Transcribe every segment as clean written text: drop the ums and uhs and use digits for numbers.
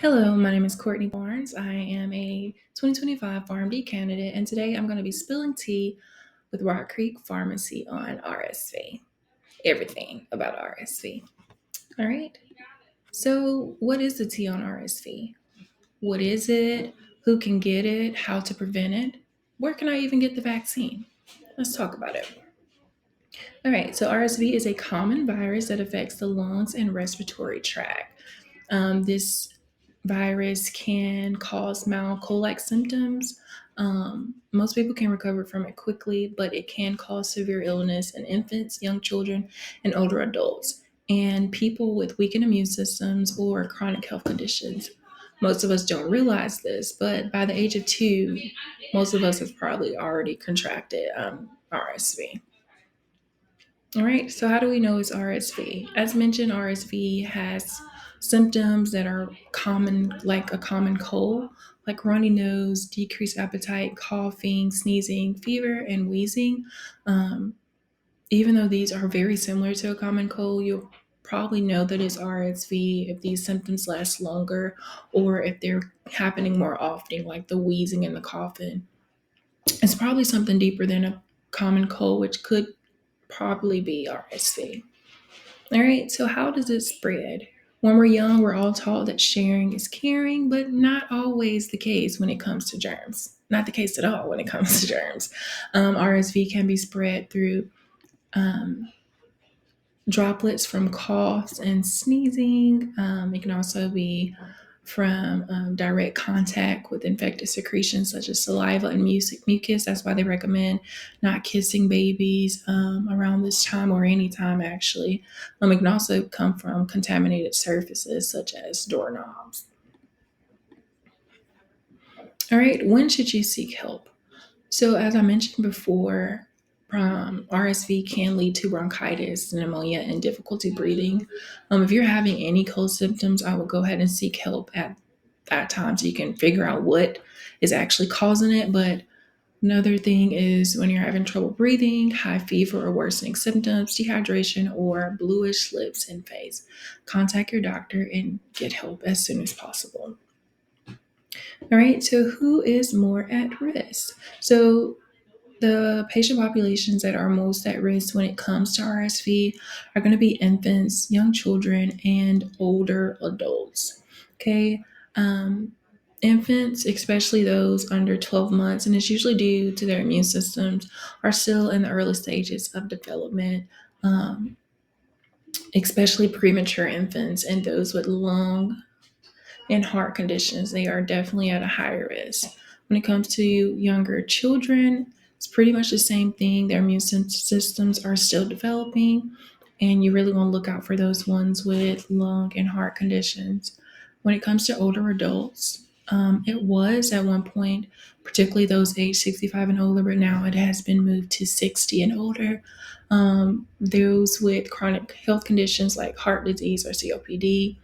Hello, my name is Courtney Barnes. I am a 2025 PharmD candidate, and today I'm going to be spilling tea with Rock Creek Pharmacy on RSV. Everything about RSV. All right. So, what is the tea on RSV? What is it? Who can get it? How to prevent it? Where can I even get the vaccine? Let's talk about it. All right. So, RSV is a common virus that affects the lungs and respiratory tract. This virus can cause mild cold-like symptoms. Most people can recover from it quickly, but it can cause severe illness in infants, young children, and older adults, and people with weakened immune systems or chronic health conditions. Most of us don't realize this, but by the age of 2, most of us have probably already contracted RSV. All right, so how do we know it's RSV? As mentioned, RSV has symptoms that are common, like a common cold, like runny nose, decreased appetite, coughing, sneezing, fever, and wheezing. Um, Even though these are very similar to a common cold, you'll probably know that it's RSV if these symptoms last longer or if they're happening more often, like the wheezing and the coughing. It's probably something deeper than a common cold, which could probably be RSV. All right, so how does it spread? When we're young, we're all taught that sharing is caring, but not always the case when it comes to germs. Not the case at all when it comes to germs. RSV can be spread through um, droplets from coughs and sneezing. It can also be from direct contact with infected secretions such as saliva and mucus. That's why they recommend not kissing babies around this time or any time, actually. It can also come from contaminated surfaces such as doorknobs. All right, when should you seek help? So, as I mentioned before, RSV can lead to bronchitis, pneumonia, and difficulty breathing. If you're having any cold symptoms, I would go ahead and seek help at that time so you can figure out what is actually causing it. But another thing is when you're having trouble breathing, high fever or worsening symptoms, dehydration, or bluish lips and face, contact your doctor and get help as soon as possible. All right, so who is more at risk? So the patient populations that are most at risk when it comes to RSV are going to be infants, young children, and older adults. Okay. Um, Infants, especially those under 12 months, and it's usually due to their immune systems, are still in the early stages of development, especially premature infants and those with lung and heart conditions, they are definitely at a higher risk. When it comes to younger children, it's pretty much the same thing. Their immune systems are still developing, and you really want to look out for those ones with lung and heart conditions. When it comes to older adults, it was at one point, particularly those age 65 and older, but now it has been moved to 60 and older. Those with chronic health conditions like heart disease or COPD,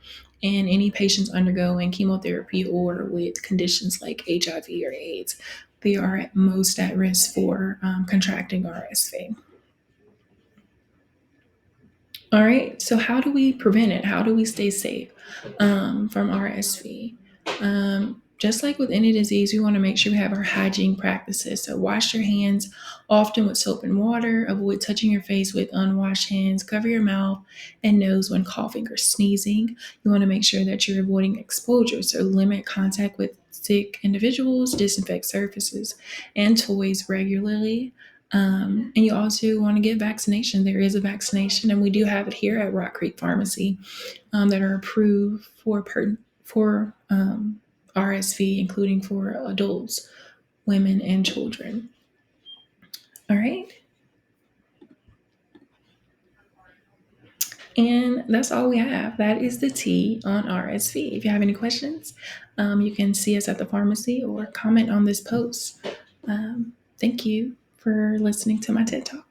and any patients undergoing chemotherapy or with conditions like HIV or AIDS, they are at most at risk for contracting RSV. All right, so how do we prevent it? How do we stay safe from RSV? Just like with any disease, we want to make sure we have our hygiene practices. So wash your hands often with soap and water. Avoid touching your face with unwashed hands. Cover your mouth and nose when coughing or sneezing. You want to make sure that you're avoiding exposure. So limit contact with sick individuals, disinfect surfaces and toys regularly. And you also want to get vaccination. There is a vaccination, and we do have it here at Rock Creek Pharmacy that are approved for RSV, including for adults, women, and children. All right. And that's all we have. That is the tea on RSV. If you have any questions, you can see us at the pharmacy or comment on this post. Thank you for listening to my TED Talk.